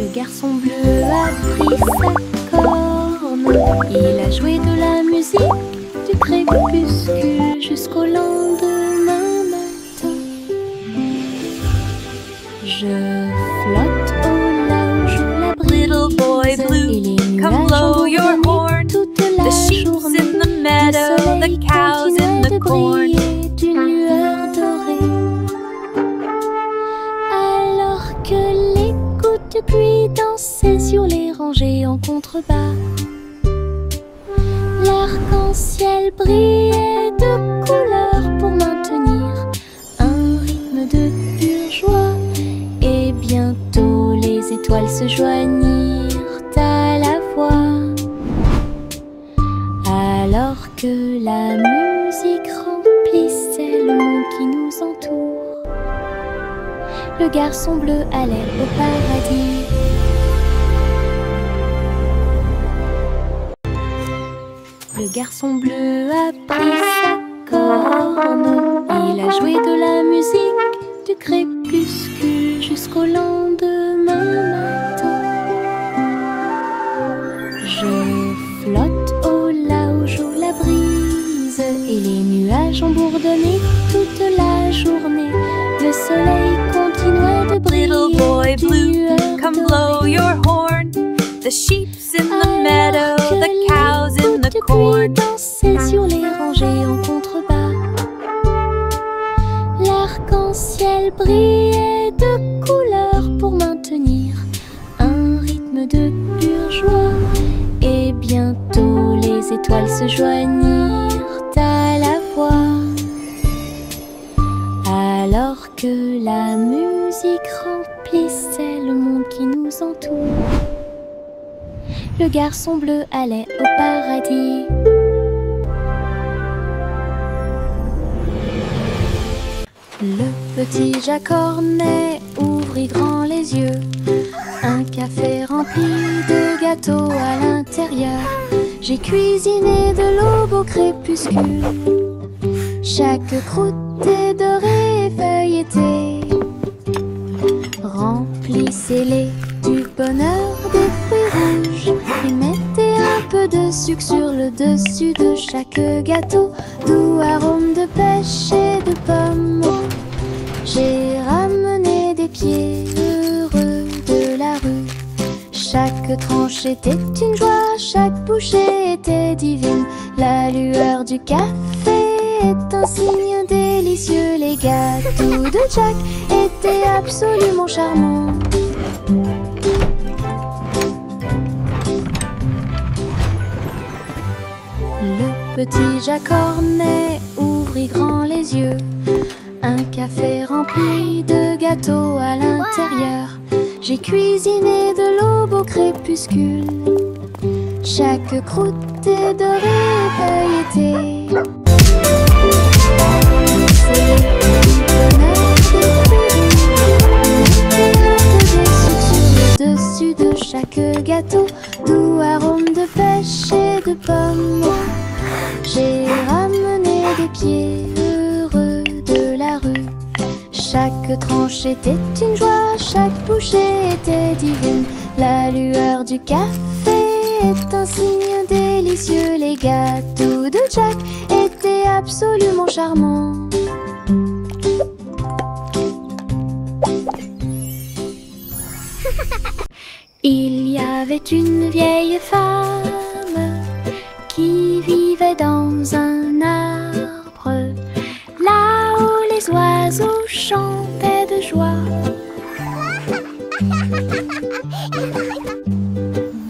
Le garçon bleu a pris sa corne. Il a joué de la musique du crépuscule jusqu'au lendemain matin. Je flotte au large la brise. Little boy blue, come blow your horn. The sheep's in the meadow, the cow's in the corn. D'une lueur dorée. Alors que les gouttes de pluie dansaient sur les rangées en contrebas, l'arc-en-ciel brillait de couleurs pour maintenir un rythme de pure joie. Et bientôt les étoiles se joignirent à la voix. Alors que la musique remplissait le monde qui nous entoure, le garçon bleu allait au paradis. Le garçon bleu a pris sa corne. Il a joué de la musique du crépuscule jusqu'au lendemain matin. Je flotte au large où la brise et les nuages ont bourdonné toute la journée. Le soleil continuait de briller. Little boy d'une blue, lueur come dorée. blow your horn. The sheep's in the Alors meadow, que the les cow's in gouttes the de pluie corn. dansaient sur les rangées en contrebas, l'arc-en-ciel brillait de couleurs pour maintenir un rythme de pure joie. Et bientôt les étoiles se joignirent à la voix. Alors que la musique remplissait le monde qui nous entoure, le garçon bleu allait au paradis. Le petit Jacques Cornet ouvrit grand les yeux. Un café rempli de gâteaux à l'intérieur. J'ai cuisiné de l'aube au crépuscule. Chaque croûte est dorée et feuilletée. Remplissez-les du bonheur des fruits rouges et mettez un peu de sucre sur le dessus de chaque gâteau. Doux arôme de pêche et de pommes. J'ai ramené des pieds heureux de la rue. Chaque tranche était une joie, chaque bouchée était divine. La lueur du café est un signe délicieux. Les gâteaux de Jack étaient absolument charmants. Le petit Jacques Cornet ouvrit grand les yeux. Un café rempli de gâteaux à l'intérieur. J'ai cuisiné de l'aube au crépuscule. Chaque croûte est dorée et feuilletée. Dessus de chaque gâteau, doux arôme de pêche et de pommes. J'ai ramené des pieds heureux de la rue. Chaque tranche était une joie, chaque bouchée était divine. La lueur du café est un signe délicieux. Les gâteaux de Jack étaient absolument charmants. Il y avait une vieille femme qui vivait dans un arbre, là où les oiseaux chantaient de joie.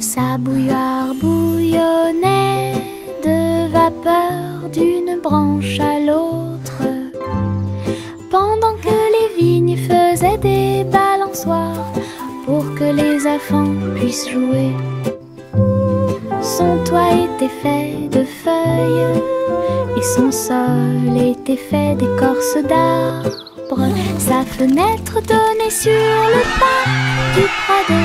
Sa bouilloire bouillonnait de vapeur d'une branche à l'autre, pendant que les vignes faisaient des balançoires pour que les enfants puissent jouer. Son toit était fait de feuilles et son sol était fait d'écorce d'arbre. Sa fenêtre donnait sur le pas du Prado.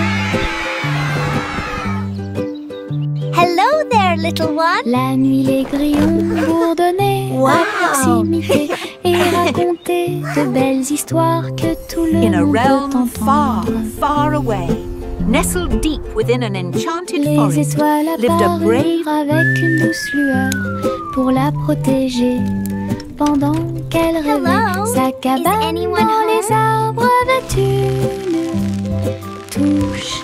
Hello there, little one. La nuit, les grillons bourdonnaient à proximité et racontaient de belles histoires que tout le In a monde realm peut far, entendre. far away, Nestled deep within an enchanted Les forest étoiles lived a brave apparurent avec une douce lueur pour la protéger. Pendant qu'elle rêvait, Hello? sa cabane Is anyone dans les home? arbres avait une touche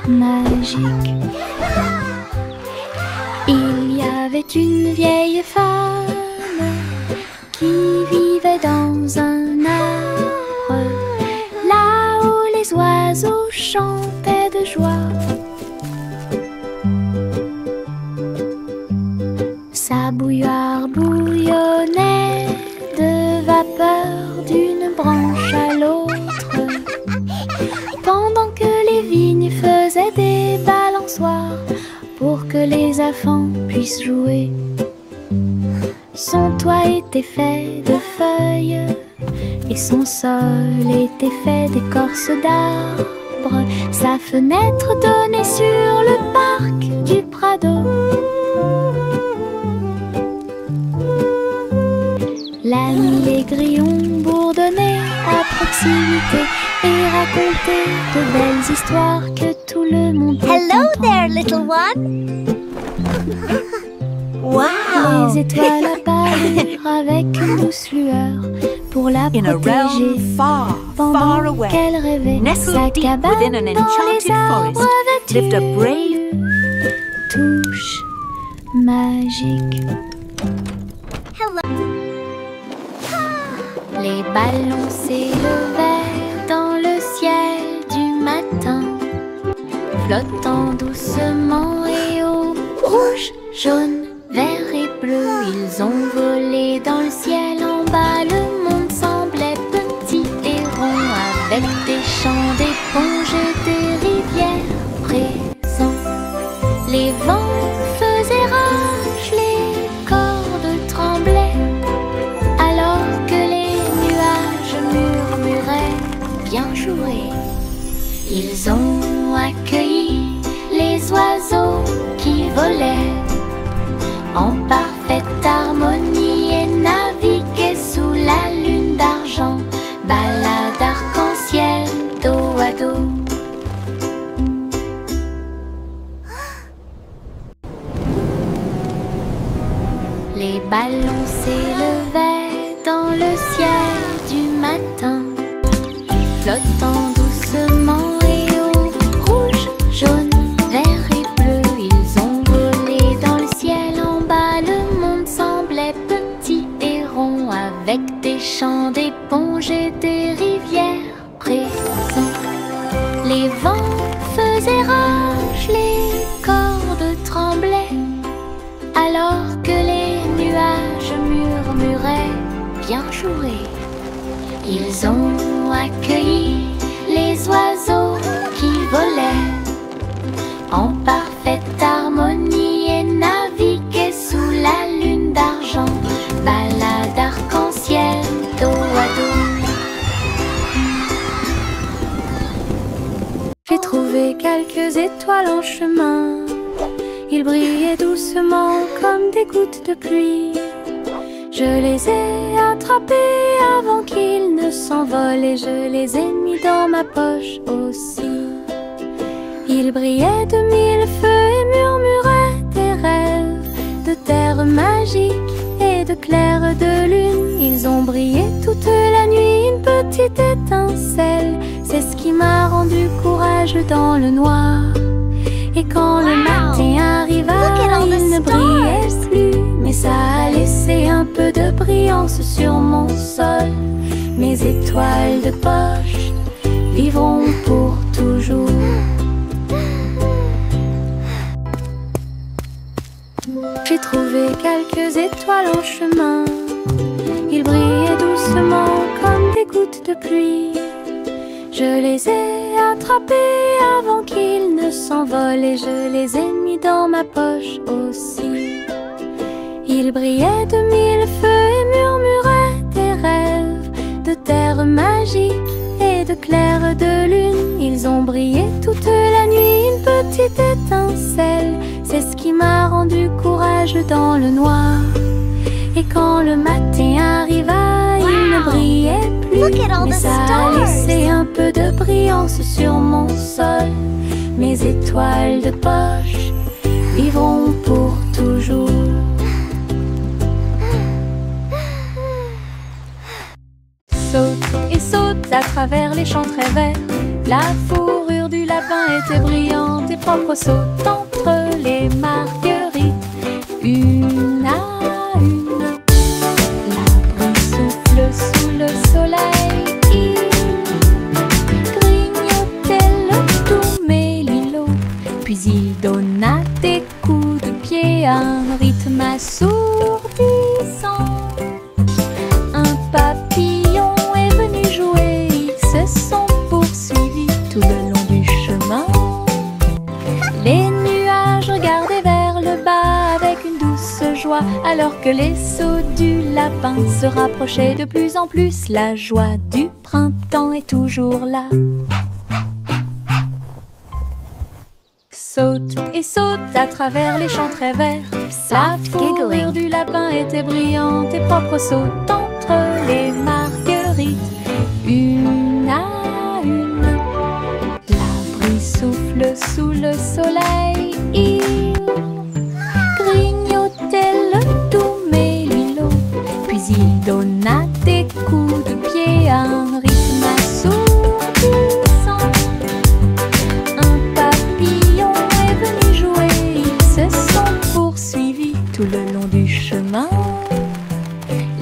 magique. Il y avait une vieille femme qui vivait dans un arbre, là où les oiseaux chantaient de joie. Sa bouilloire bouillonnait de vapeur d'une branche à l'autre, pendant que les vignes faisaient des balançoires pour que les enfants puissent jouer. Son toit était fait de feuilles et son sol était fait d'écorce d'arbres. Sa fenêtre donnait sur le parc du Prado. La nuit, les grillons bourdonnaient à proximité et racontaient de belles histoires que tout le monde peut Hello entendre. there, little one. Wow. Les étoiles apparurent avec une douce lueur pour la in a protéger. realm far, far Pendant away. qu'elle rêvait, Nestled sa deep cabane within an dans enchanted les arbres forest avait lived a une brave touche magique. Hello. Les ballons s'élevaient dans le ciel du matin, flottant doucement et haut, rouge, jaune, vert et bleu. Ils ont volé dans le ciel en bas. Le monde semblait petit et rond, avec des champs d'éponges et des rivières présents. Les vents faisaient rage, les cordes tremblaient, alors que les nuages murmuraient bien joué. Ils ont accueilli les oiseaux qui volaient en parfaite harmonie et naviguaient sous la lune d'argent, balade arc-en-ciel dos à dos. Les ballons s'élevaient dans le ciel du matin, flottant doucement et haut, rouge, jaune, vert et bleu. Ils ont volé dans le ciel en bas. Le monde semblait petit et rond, avec des champs d'éponges et des rivières présents. Les vents faisaient rage, les cordes tremblaient, alors que les nuages murmuraient bien joué. Ils ont accueilli les oiseaux qui volaient en parfaite harmonie et naviguaient sous la lune d'argent, balade arc-en-ciel dos à dos. J'ai trouvé quelques étoiles en chemin. Ils brillaient doucement comme des gouttes de pluie. Je les ai attrapés avant qu'ils ne s'envolent et je les ai mis dans ma poche aussi. Ils brillaient de mille feux et murmuraient des rêves de terre magique et de clair de lune. Ils ont brillé toute la nuit, une petite étincelle, c'est ce qui m'a rendu courageux dans le noir. Et quand le matin arriva, il ne brillait plus, mais ça a laissé un peu de brillance sur mon sol. Mes étoiles de poche vivront pour toujours. J'ai trouvé quelques étoiles en chemin. Ils brillaient doucement comme des gouttes de pluie. Je les ai attrapés avant qu'ils ne s'envolent et je les ai mis dans ma poche aussi. Ils brillaient de mille feux et murmuraient des rêves de terre magique et de clair de lune. Ils ont brillé toute la nuit, une petite étincelle, c'est ce qui m'a rendu courageux dans le noir. Et quand le matin arriva, il ne brillait plus, Look at all mais the ça a stars. laissé un peu de brillance sur mon sol. mes étoiles de poche vivront pour toujours. Saute et saute à travers les champs très verts. La fourrure du lapin était brillante et propre. Saute entre les marguerites, une à une. L'arbre souffle sous le soleil. Il grignotait le tout mélilo. Puis il donna des coups de pied à un rythme assourdissant. Un papillon est venu jouer. Ils se sont poursuivis tout le long du chemin. Les nuages regardaient vers le bas avec une douce joie, alors que les sauts du lapin se rapprochaient de plus en plus. La joie du printemps est toujours là. Saute et saute à travers les champs très verts. La fourrure du lapin était brillante et propre. Saute entre les marguerites, une à une. L'arbre souffle sous le soleil. Il grignotait le doux mélilo. Puis il donna des coups de pied à un rythme assourdissant. Un papillon est venu jouer. Ils se sont poursuivis tout le long du chemin.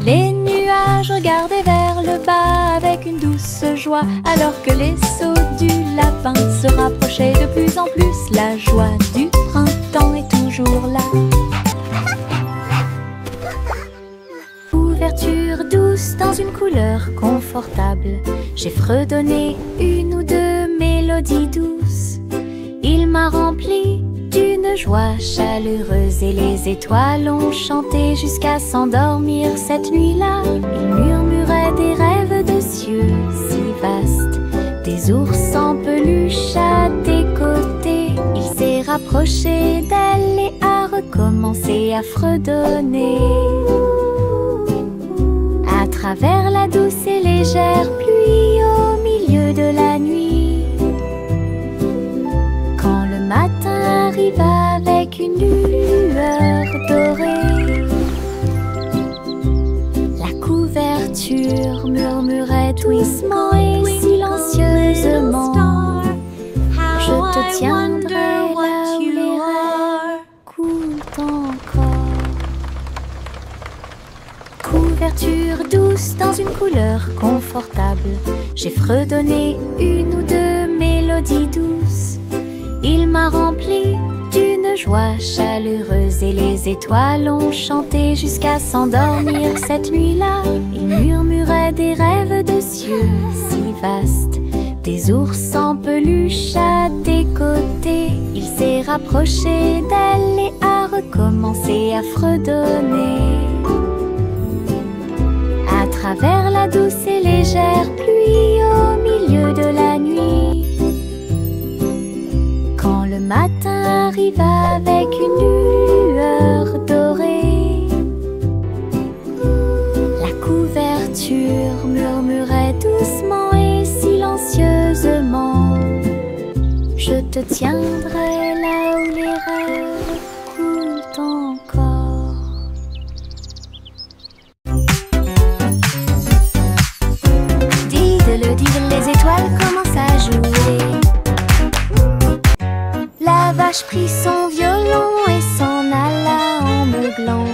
Les nuages regardaient vers le bas avec une douce joie, alors que les sauts du lapin se rapprochaient de plus en plus. La joie du printemps est toujours là. Ouverture douce dans une couleur confortable. J'ai fredonné une ou deux mélodies douces. Il m'a rempli d'une joie chaleureuse et les étoiles ont chanté jusqu'à s'endormir cette nuit-là. Il murmurait des rêves de cieux si vastes, des ours en peluche à tes côtés. Il s'est rapproché d'elle et a recommencé à fredonner. À travers la douce et légère pluie au milieu de la nuit, quand le matin arrive avec une lueur dorée, la couverture murmurait doucement et silencieusement: je te tiendrai là où les rêves coulent encore. Couverture douce dans une couleur confortable. J'ai fredonné une ou deux mélodies douces. Il m'a rempli d'une joie chaleureuse et les étoiles ont chanté jusqu'à s'endormir cette nuit-là. Il murmurait des rêves de cieux si vastes, des ours en peluche à tes côtés. Il s'est rapproché d'elle et a recommencé à fredonner. À travers la douce et légère pluie au milieu de la nuit, quand le matin arrive avec une lueur dorée, la couverture murmurait doucement et silencieusement: je te tiendrai là où les rêves coulent encore. Diddle, les étoiles commencent à jouer. La vache prit son violon et s'en alla en meuglant.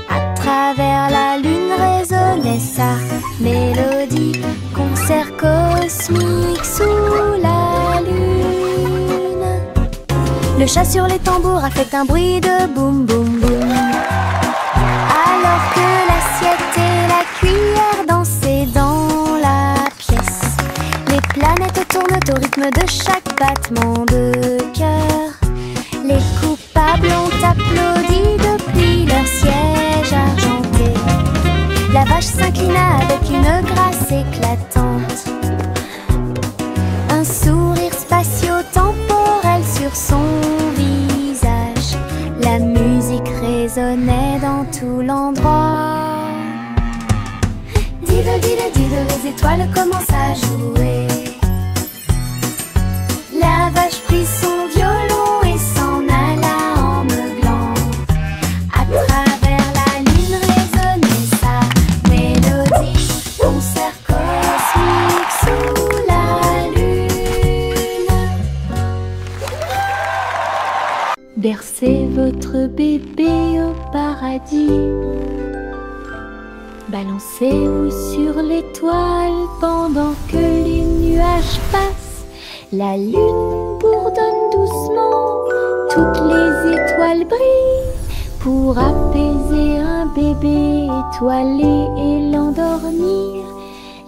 À travers la lune résonnait sa mélodie, concert cosmique sous la lune. Le chat sur les tambours a fait un bruit de boum boum boum, alors que l'assiette et la cuillère dansaient dans la pièce. Les planètes tournent au rythme de chaque battement de cœur. Les coupables ont applaudi depuis leur siège argenté. La vache s'inclina avec une grâce éclatante, un sourire spatio-temporel sur son visage. La musique résonnait dans tout l'endroit. Diddle, diddle, diddle, les étoiles commencent à jouer. La vache prit paradis. Balancez-vous sur l'étoile pendant que les nuages passent. La lune bourdonne doucement, toutes les étoiles brillent pour apaiser un bébé étoilé et l'endormir.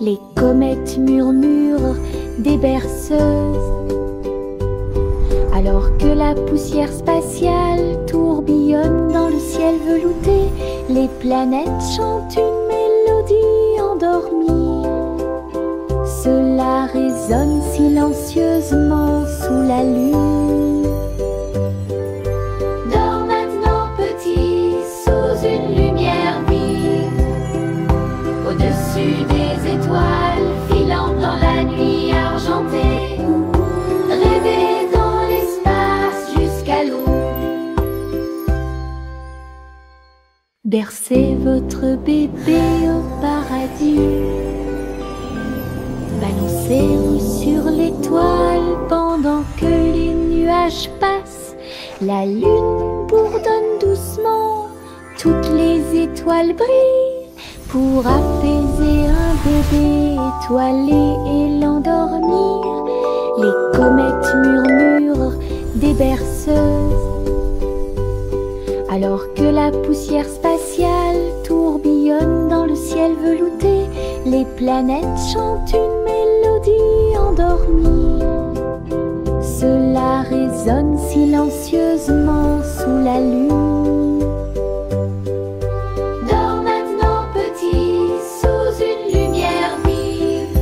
Les comètes murmurent des berceuses, alors que la poussière spatiale tourbillonne dans le ciel velouté. Les planètes chantent une mélodie endormie. Cela résonne silencieusement sous la lune. Dors maintenant petit, sous une lumière vive, au-dessus des étoiles filantes dans la nuit argentée. Rêvez dans l'espace jusqu'à l'aube. Bercez votre bébé au paradis. Balancez-vous sur l'étoile pendant que les nuages passent. La lune bourdonne doucement, toutes les étoiles brillent pour apaiser un bébé étoilé et l'endormir. Les comètes murmurent des berceuses, alors que la poussière spatiale tourbillonne dans le ciel velouté. Les planètes chantent une mélodie endormie. Cela résonne silencieusement sous la lune. Dors maintenant petit, sous une lumière vive,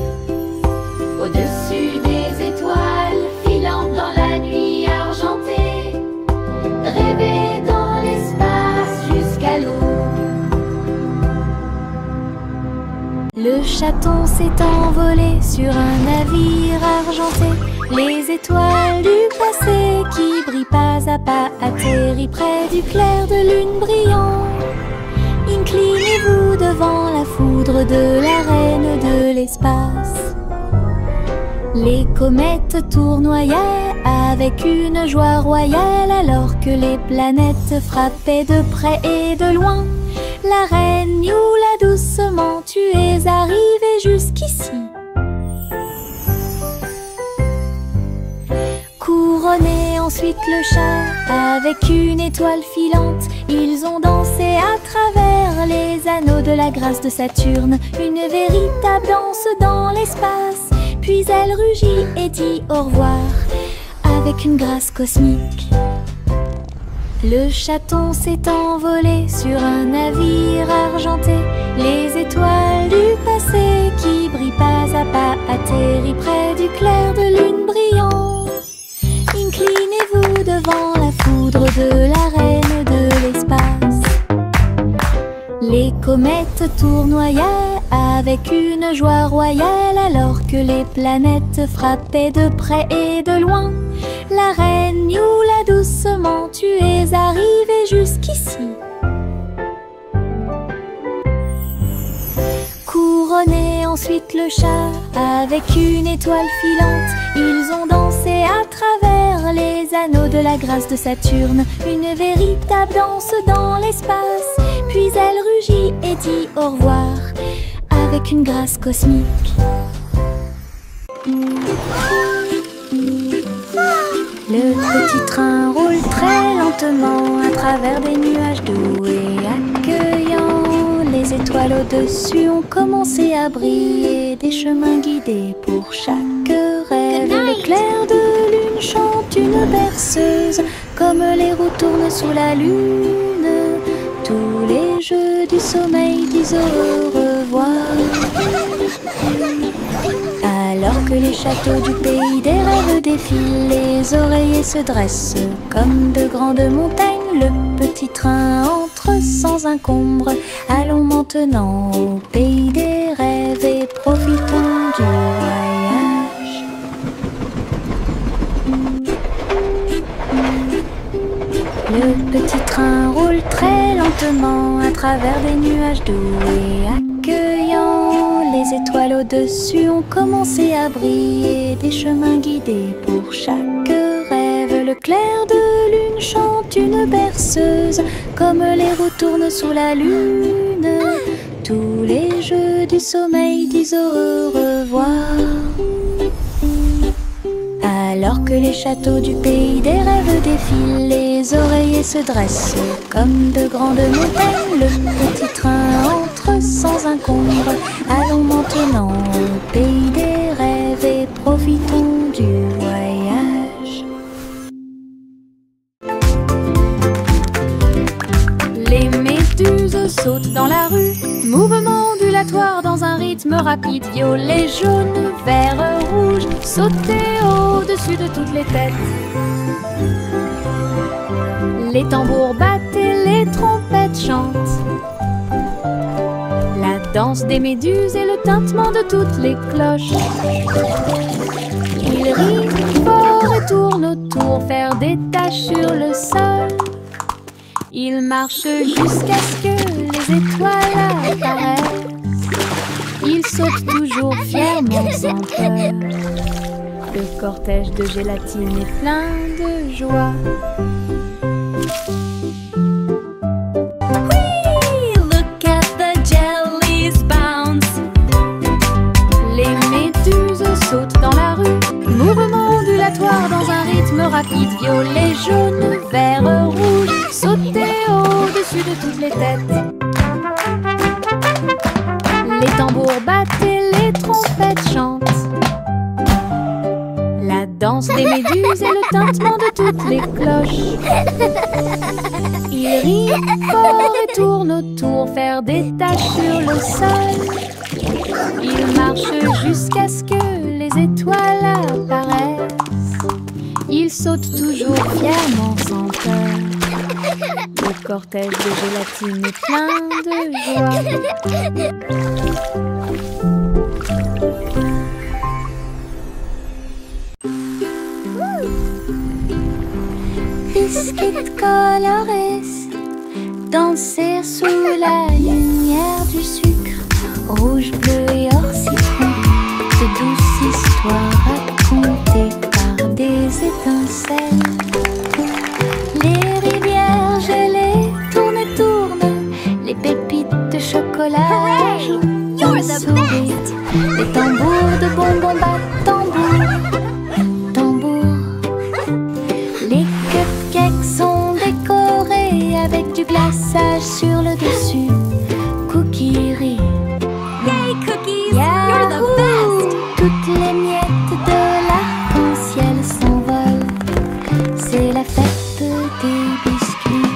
au-dessus des étoiles filantes dans la nuit argentée. Rêvez dans l'espace jusqu'à l'aube. Le chaton s'est envolé sur un navire argenté. Les étoiles du passé qui brillent pas à pas atterrissent près du clair de lune brillant. Inclinez-vous devant la foudre de la reine de l'espace. Les comètes tournoyaient avec une joie royale alors que les planètes frappaient de près et de loin. La reine Youla doucement, tu es arrivée jusqu'ici. Couronnez ensuite le chat avec une étoile filante. Ils ont dansé à travers les anneaux de la grâce de Saturne, une véritable danse dans l'espace. Puis elle rugit et dit au revoir avec une grâce cosmique. Le chaton s'est envolé sur un navire argenté. Les étoiles du passé qui brillent pas à pas atterrissent près du clair de lune brillant. Inclinez-vous devant la foudre de la reine de l'espace. Les comètes tournoyaient avec une joie royale alors que les planètes frappaient de près et de loin. La reine Youla doucement, tu es arrivée jusqu'ici. Couronnez ensuite le chat avec une étoile filante. Ils ont dansé à travers les anneaux de la grâce de Saturne, une véritable danse dans l'espace. Puis elle rugit et dit au revoir avec une grâce cosmique. Le petit train roule très lentement à travers des nuages doux et accueillants. Les étoiles au-dessus ont commencé à briller, des chemins guidés pour chaque rêve. Le clair de lune chante une berceuse, comme les roues tournent sous la lune. Tous les jeux du sommeil disent au revoir. Alors que les châteaux du pays des rêves défilent, les oreillers se dressent comme de grandes montagnes. Le petit train entre sans encombre. Allons maintenant au pays des rêves et profitons du voyage. Le petit train roule très lentement à travers des nuages doux et accueillants. Les étoiles au-dessus ont commencé à briller, des chemins guidés pour chaque rêve. Le clair de lune chante une berceuse, comme les roues tournent sous la lune. Tous les jeux du sommeil disent au revoir. Alors que les châteaux du pays des rêves défilent, les oreillers se dressent comme de grandes montagnes. Le petit train entre sans encombre. Allons maintenant au pays des rêves et profitons du voyage. Les méduses sautent dans la rue, mouvement ondulatoire dans un rythme rapide. Violet, jaune, vert, rouge, sauter au-dessus de toutes les têtes. Les tambours battent et les trompettes chantent. La danse des méduses et le tintement de toutes les cloches. Ils rient fort et tournent autour, faire des taches sur le sol. Ils marchent jusqu'à ce que les étoiles apparaissent. Ils sautent toujours fièrement sans peur. Le cortège de gélatine est plein de joie. Whee! Look at the jellies bounce. Les méduses sautent dans la rue, mouvement ondulatoire dans un rythme rapide. Violet, jaune, vert, rouge, sauter au-dessus de toutes les têtes. Les tambours battent et les trompettes chantent. La danse des méduses et le tintement de toutes les cloches. Ils rient fort et tournent autour, faire des taches sur le sol. Ils marchent jusqu'à ce que les étoiles apparaissent. Ils sautent toujours fièrement sans peur. Le cortège de gélatine est plein de joie. Biscuits colorés danser sous la lumière du sucre. Rouge, bleu et or citron, de douces histoires racontées par des étincelles. Les rivières gelées tournent et tournent, les pépites de chocolat jouent d'un sourire. Les tambours de bonbons battent tambour, tambour. Les cupcakes sont décorés avec du glaçage sur le dessus. Cookies rient. Yay, cookies! Yahoo! You're the best! Toutes les miettes de l'arc-en-ciel s'envolent. C'est la fête des biscuits.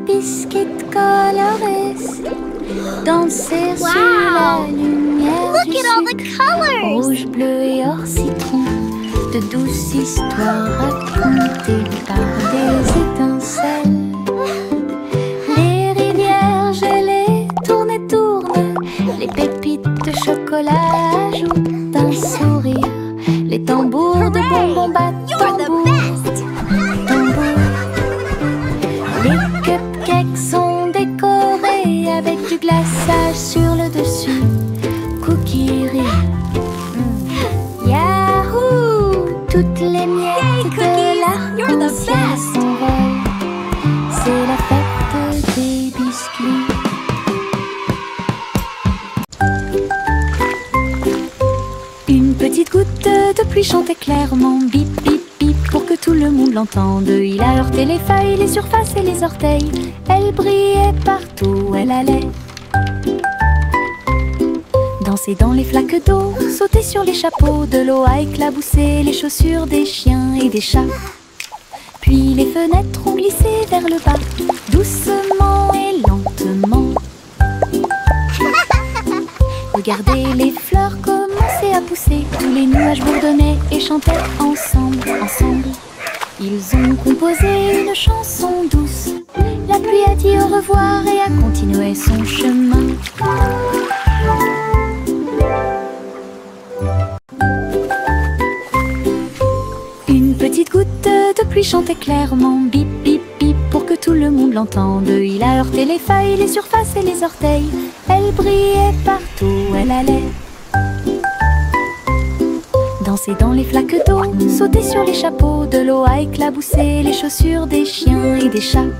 Biscuits colorés danser Wow! sous la lumière Look du at all the sucre. colors! Rouge, bleu et or citron, de douces histoires racontées par des étincelles. Les rivières gelées tournent et tournent, les pépites de chocolat jouent d'un sourire. Les tambours de bonbons battent You're the tambour, best! tambour. Les cupcakes sont décorés avec du glaçage sur le dessus. Cookies rient. Yahoo! Toutes les miettes de l'arc-en-ciel s'envolent. C'est la fête des biscuits. Une petite goutte de pluie chantait clairement, bip bip bip, pour que tout le monde l'entende. Il a heurté les feuilles, les surfaces et les orteils. Elle brillait partout où elle allait. Danser dans les flaques d'eau, sauter sur les chapeaux, de l'eau a éclaboussé les chaussures des chiens et des chats. Puis les fenêtres ont glissé vers le bas, doucement et lentement. Regardez les fleurs commencer à pousser, tous les nuages bourdonnaient et chantaient ensemble, ensemble. Ils ont composé une chanson douce. La pluie a dit au revoir et a continué son chemin. Une petite goutte de pluie chantait clairement, bip bip bip, pour que tout le monde l'entende. Il a heurté les feuilles, les surfaces et les orteils. Elle brillait partout où elle allait. danser dans les flaques d'eau, sauter sur les chapeaux, de l'eau à éclabousser les chaussures des chiens et des chats.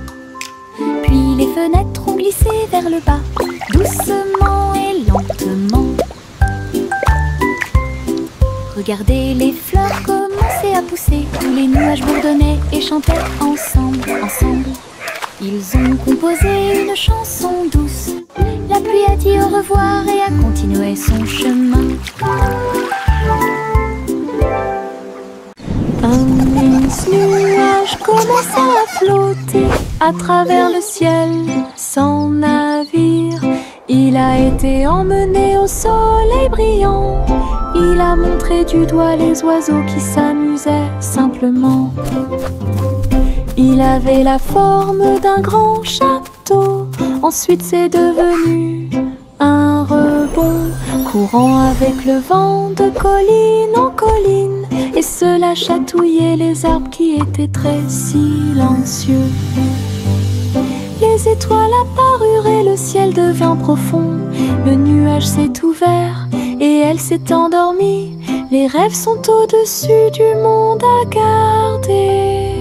Puis les fenêtres ont glissé vers le bas, doucement et lentement. Regardez les fleurs commencer à pousser, tous les nuages bourdonnaient et chantaient ensemble, ensemble. Ils ont composé une chanson douce. La pluie a dit au revoir et a continué son chemin. Un mince nuage commença à flotter à travers le ciel sans navire. Il a été emmené au soleil brillant. Il a montré du doigt les oiseaux qui s'amusaient simplement. Il avait la forme d'un grand château. Ensuite c'est devenu un rebond, courant avec le vent de colline en colline. Et cela chatouillait les arbres qui étaient très silencieux. Les étoiles apparurent et le ciel devint profond. Le nuage s'est ouvert et elle s'est endormie. Les rêves sont au-dessus du monde à garder.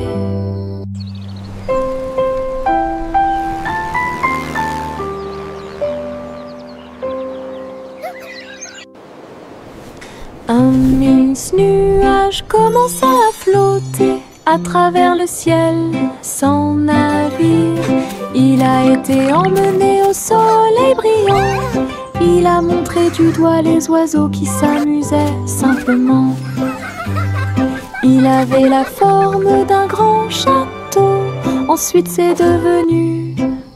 Un mince nuage commença à flotter à travers le ciel sans navire. Il a été emmené au soleil brillant. Il a montré du doigt les oiseaux qui s'amusaient simplement. Il avait la forme d'un grand château. Ensuite c'est devenu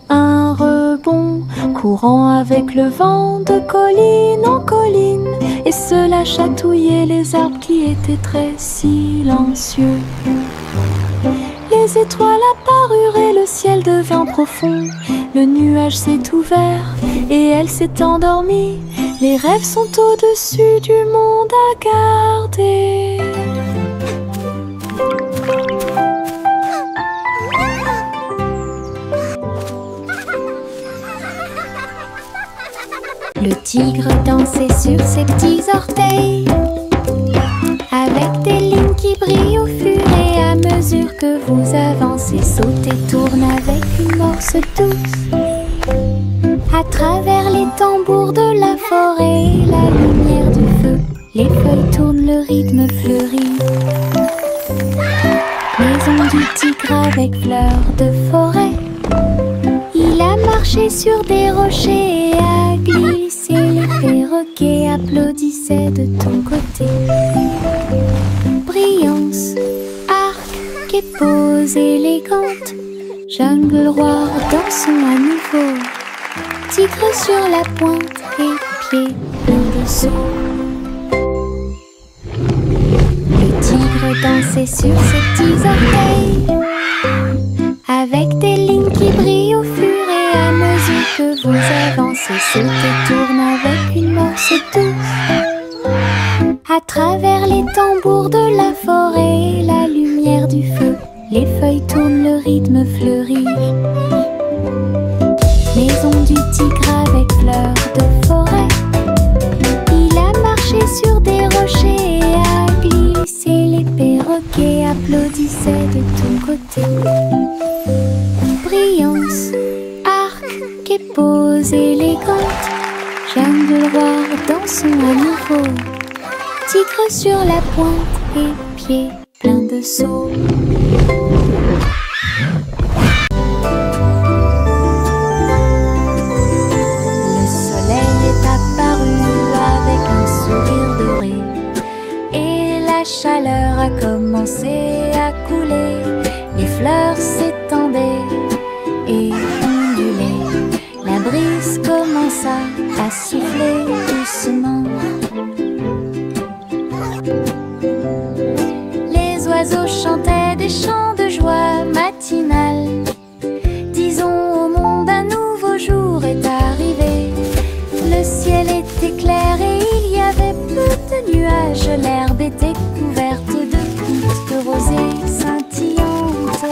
un rebond, courant avec le vent de colline en colline. Et cela chatouillait les arbres qui étaient très silencieux. Les étoiles apparurent et le ciel devint profond. Le nuage s'est ouvert et elle s'est endormie. Les rêves sont au-dessus du monde à garder. Le tigre dansait sur ses petits orteils, avec des lignes qui brillent au fur et à mesure que vous avancez. Saute et tourne avec une morse douce, à travers les tambours de la forêt, la lumière du feu. Les feuilles tournent, le rythme fleurit. Maison du tigre avec fleurs de forêt. Il a marché sur des rochers et a glissé. Les perroquets applaudissaient de ton côté. Brillance, arc et pose élégante. Jungle roi, dansons à nouveau. Tigre sur la pointe et pieds pleins de saut. Le tigre dansait sur ses petits orteils, avec des lignes qui brillent au fur et à mesure que vous avancez. Saute et tourne avec une morse douce, à travers les tambours de la forêt, la lumière du feu. Les feuilles tournent, le rythme fleurit. Maison du tigre avec fleurs de forêt. Il a marché sur des rochers et a glissé. Les perroquets applaudissaient de ton côté. Brillance, arc et pose élégante. Jungle roi, dansons à nouveau. Tigre sur la pointe et pieds pleins de sauts. Le soleil est apparu avec un sourire doré et la chaleur a commencé à couler. Les fleurs s'étendaient et ondulaient. La brise commença à souffler doucement. Les oiseaux chantaient des chants de joie matinale. Disons au monde un nouveau jour est arrivé. Le ciel était clair et il y avait peu de nuages. L'herbe était couverte de gouttes de rosée scintillantes.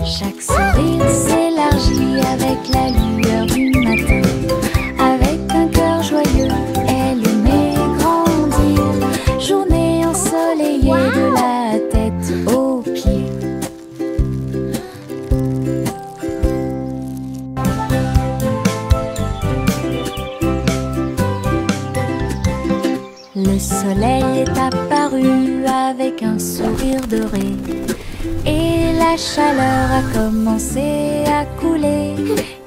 Chaque sourire s'élargit avec la lueur du matin. Avec un cœur joyeux, elle aimait soleil est apparu avec un sourire doré. Et la chaleur a commencé à couler.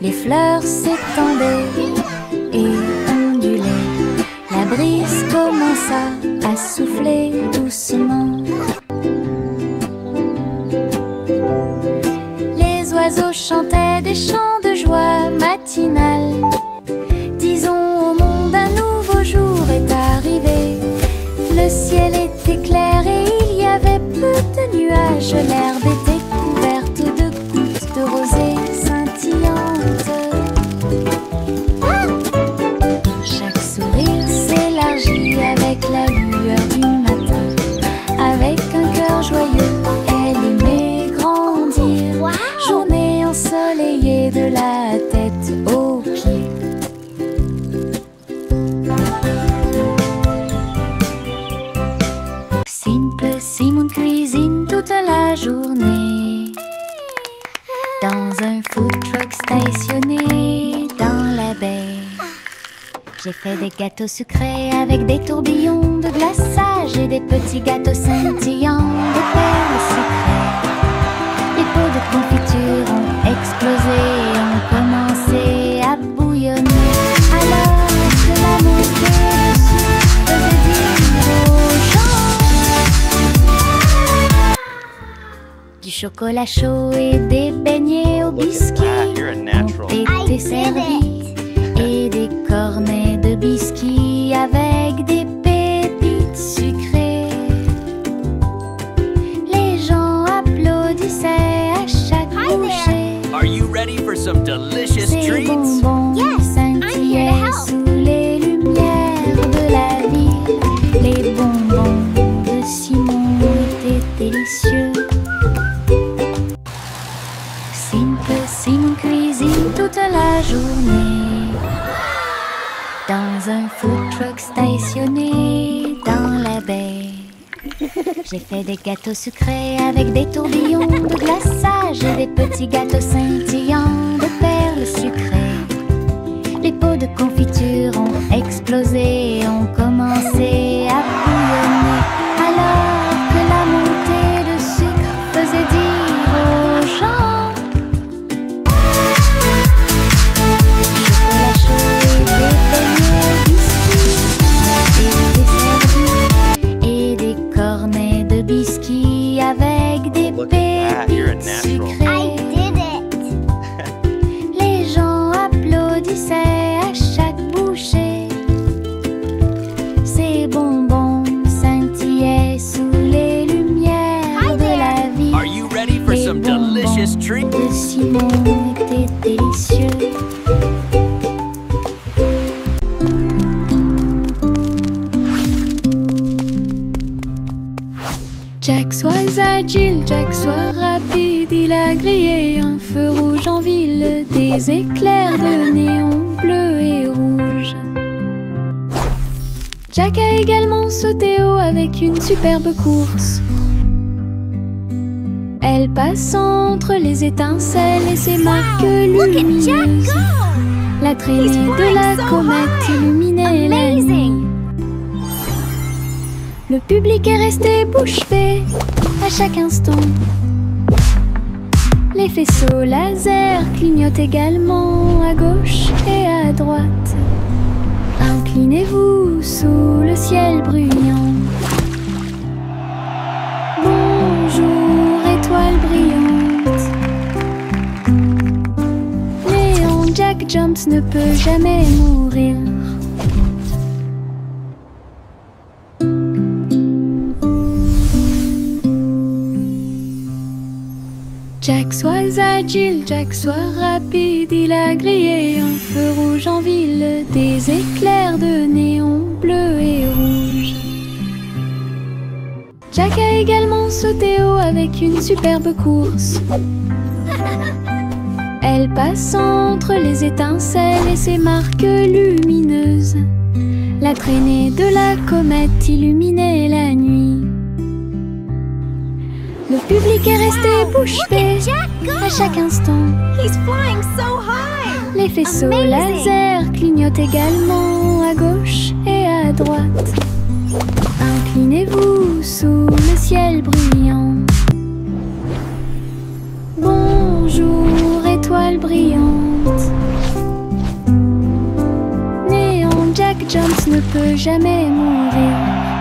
Les fleurs s'étendaient et ondulaient. La brise commença à souffler doucement. Les oiseaux chantaient des chants de joie matinale. Disons au monde un nouveau jour est arrivé. Le ciel était clair et il y avait peu de nuages. L'herbe était couverte de gouttes de rosée scintillantes. Chaque sourire s'élargit avec la lueur du matin. Avec un cœur joyeux, elle aimait grandir. Journée ensoleillée de la tête aux pieds. Simon cuisine toute la journée dans un food truck stationné dans la baie. J'ai fait des gâteaux sucrés avec des tourbillons de glaçage et des petits gâteaux scintillants de perles sucrées. Les pots de confiture ont explosé et ont commencé à bouillonner. Alors que la montée dessus faisait dire aux gens du chocolat chaud et des beignets au biscuit ont été servis. Et des cornets de biscuits avec des pépites sucrées. Les gens applaudissaient à chaque bouchée. Are you ready for some delicious Ces treats? bonbons scintillaient sous les lumières de la ville. Les bonbons de Simon étaient délicieux. Simon cuisine toute la journée dans un food truck stationné dans la baie. J'ai fait des gâteaux sucrés avec des tourbillons de glaçage et des petits gâteaux scintillants de perles sucrées. Les pots de confiture ont explosé et ont commencé à bouillonner. Alors que la montée de sucre faisait dire aux gens avec des pépites sucrées. Les gens applaudissaient à chaque bouchée. Ces bonbons scintillaient sous les lumières de la vie. Are you ready for some delicious treats? De Simon étaient délicieux. Jack soit agile, Jack soit rapide, il a grillé un feu rouge en ville, des éclairs de néon bleu et rouge. Jack a également sauté haut avec une superbe course. Elle passe entre les étincelles et ses marques lumineuses. La traînée de la comète illuminait la nuit. Le public est resté bouche bée à chaque instant. Les faisceaux laser clignotent également à gauche et à droite. Inclinez-vous sous le ciel bruyant. Bonjour, étoile brillante. Léon Jack Jones ne peut jamais mourir. Jack soit agile, Jack soit rapide, il a grillé un feu rouge en ville, des éclairs de néon bleu et rouge. Jack a également sauté haut avec une superbe course. Elle passe entre les étincelles et ses marques lumineuses. La traînée de la comète illuminait la nuit. Le public est resté bouche bée à chaque instant. Les faisceaux laser clignotent également à gauche et à droite. Inclinez-vous sous le ciel brillant. Bonjour, étoile brillante. Néant, Jack Jones ne peut jamais mourir.